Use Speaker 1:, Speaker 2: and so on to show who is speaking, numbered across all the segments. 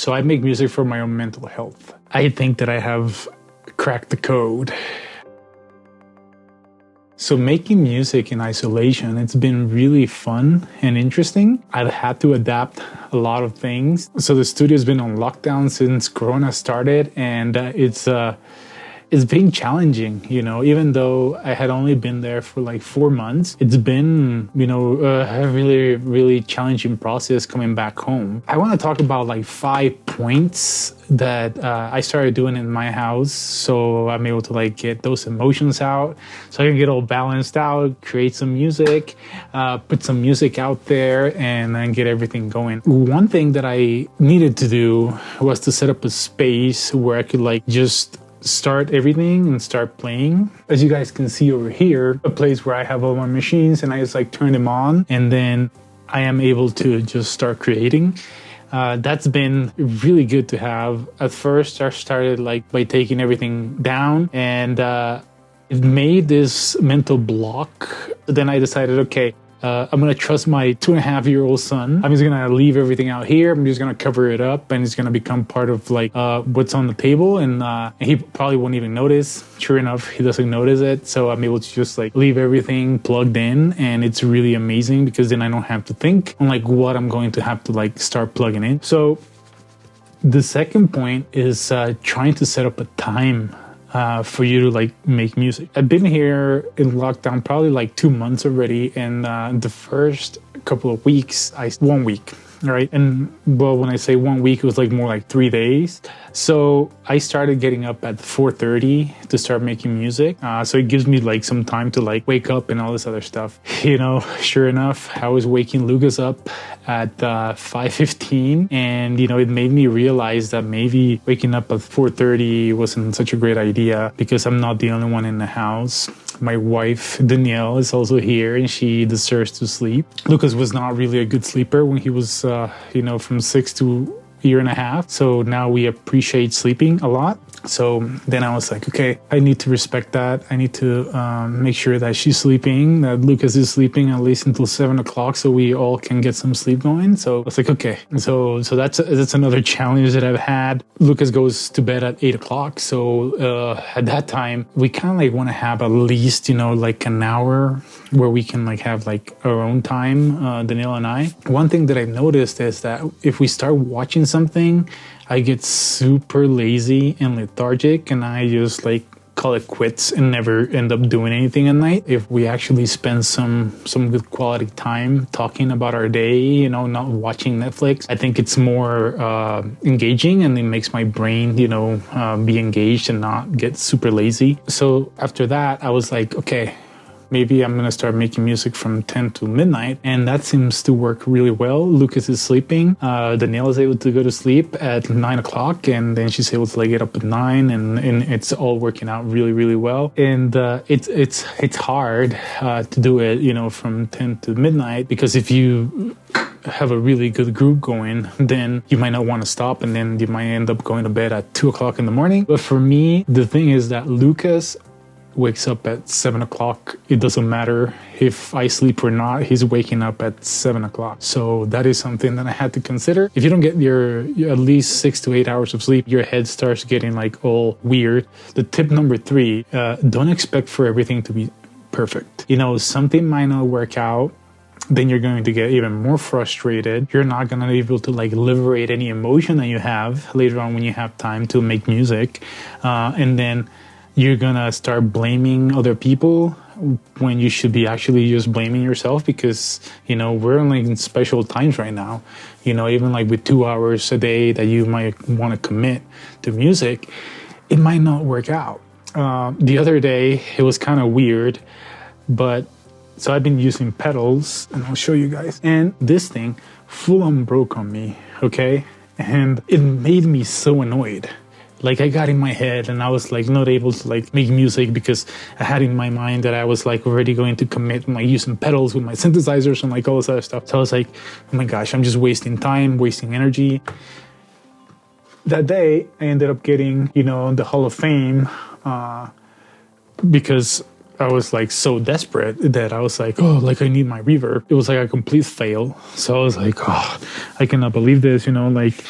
Speaker 1: So I make music for my own mental health. I think that I have cracked the code. So making music in isolation, it's been really fun and interesting. I've had to adapt a lot of things. So the studio's been on lockdown since Corona started, and it's been challenging, you know, even though I had only been there for like 4 months. It's been, you know, a really, really challenging process coming back home. I want to talk about like 5 points that I started doing in my house, so I'm able to like get those emotions out, so I can get all balanced out, create some music, put some music out there, and then get everything going. One thing that I needed to do was to set up a space where I could like just start everything and start playing. As you guys can see over here, a place where I have all my machines and I just like turn them on, and then I am able to just start creating. That's been really good to have. At first, I started like by taking everything down, and it made this mental block. Then I decided, okay, I'm going to trust my 2.5-year-old son. I'm just going to leave everything out here. I'm just going to cover it up, and it's going to become part of like what's on the table. And he probably won't even notice. Sure enough, he doesn't notice it. So I'm able to just like leave everything plugged in, and it's really amazing because then I don't have to think on like what I'm going to have to like start plugging in. So the second point is trying to set up a time for you to like make music. I've been here in lockdown probably like 2 months already, and the first couple of weeks, 1 week, right? And well, when I say 1 week, it was like more like 3 days. So I started getting up at 4:30 to start making music. So it gives me like some time to like wake up and all this other stuff. You know, sure enough, I was waking Lucas up at 5:15, and you know, it made me realize that maybe waking up at 4:30 wasn't such a great idea, because I'm not the only one in the house. My wife Danielle is also here, and she deserves to sleep. Lucas was not really a good sleeper when he was you know, from 6 to year and a half. So now we appreciate sleeping a lot. So then I was like, okay, I need to respect that. I need to make sure that she's sleeping, that Lucas is sleeping at least until 7 o'clock, so we all can get some sleep going. So I was like, okay. So that's another challenge that I've had. Lucas goes to bed at 8 o'clock. So at that time, we kind of like want to have at least, you know, like an hour where we can like have like our own time, Danielle and I. One thing that I've noticed is that if we start watching something, I get super lazy and lethargic, and I just like call it quits and never end up doing anything at night. If we actually spend some good quality time talking about our day, you know, not watching Netflix, I think it's more engaging, and it makes my brain, you know, be engaged and not get super lazy. So after that, I was like, okay, maybe I'm going to start making music from 10 to midnight. And that seems to work really well. Lucas is sleeping. Danielle is able to go to sleep at 9 o'clock. And then she's able to like get up at 9. And it's all working out really, really well. And it's hard to do it, you know, from 10 to midnight. Because if you have a really good group going, then you might not want to stop. And then you might end up going to bed at 2 o'clock in the morning. But for me, the thing is that Lucas wakes up at 7 o'clock. It doesn't matter if I sleep or not, he's waking up at 7 o'clock. So that is something that I had to consider. If you don't get your at least 6 to 8 hours of sleep, your head starts getting like all weird. The tip number 3, don't expect for everything to be perfect. You know, something might not work out, then you're going to get even more frustrated. You're not going to be able to like liberate any emotion that you have later on when you have time to make music. And then you're gonna start blaming other people when you should be actually just blaming yourself, because, you know, we're only in special times right now. You know, even like with 2 hours a day that you might want to commit to music, it might not work out. The other day, it was kind of weird, but so I've been using pedals, and I'll show you guys. And this thing full on broke on me, okay? And it made me so annoyed. Like, I got in my head and I was like not able to like make music because I had in my mind that I was like already going to commit and like using pedals with my synthesizers and like all this other stuff. So I was like, oh my gosh, I'm just wasting time, wasting energy. That day I ended up getting, you know, the Hall of Fame because I was like so desperate that I was like, oh, like I need my reverb. It was like a complete fail. So I was like, oh, I cannot believe this, you know, like.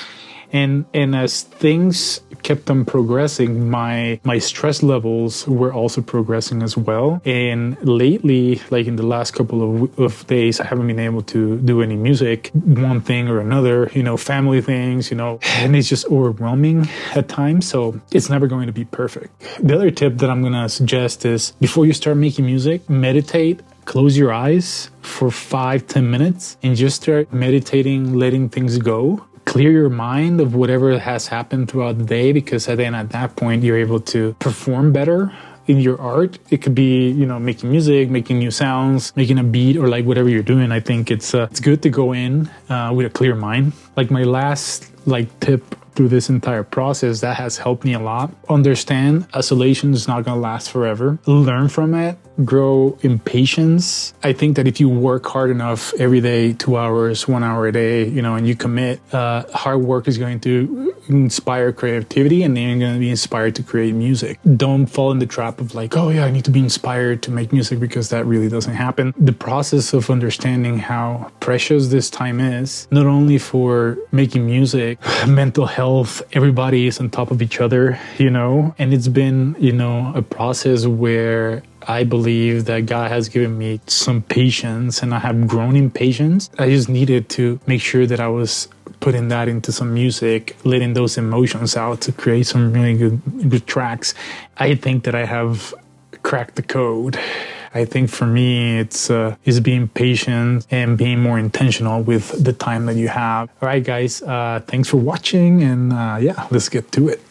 Speaker 1: And as things kept on progressing, my stress levels were also progressing as well. And lately, like in the last couple of days, I haven't been able to do any music, one thing or another, family things, and it's just overwhelming at times. So it's never going to be perfect. The other tip that I'm going to suggest is before you start making music, meditate. Close your eyes for 5-10 minutes and just start meditating, letting things go. Clear your mind of whatever has happened throughout the day, because then at that point you're able to perform better in your art. It could be, making music, making new sounds, making a beat, or like whatever you're doing. I think it's good to go in with a clear mind. Like my last tip through this entire process that has helped me a lot. Understand isolation is not going to last forever. Learn from it. Grow in patience. I think that if you work hard enough every day, 2 hours, 1 hour a day, and you commit, hard work is going to inspire creativity, and then you're going to be inspired to create music. Don't fall in the trap of I need to be inspired to make music, because that really doesn't happen. The process of understanding how precious this time is, not only for making music, mental health, everybody is on top of each other, and it's been, a process where I believe that God has given me some patience, and I have grown in patience. I just needed to make sure that I was putting that into some music, letting those emotions out to create some really good tracks. I think that I have cracked the code. I think for me, it's being patient and being more intentional with the time that you have. All right, guys, thanks for watching, and let's get to it.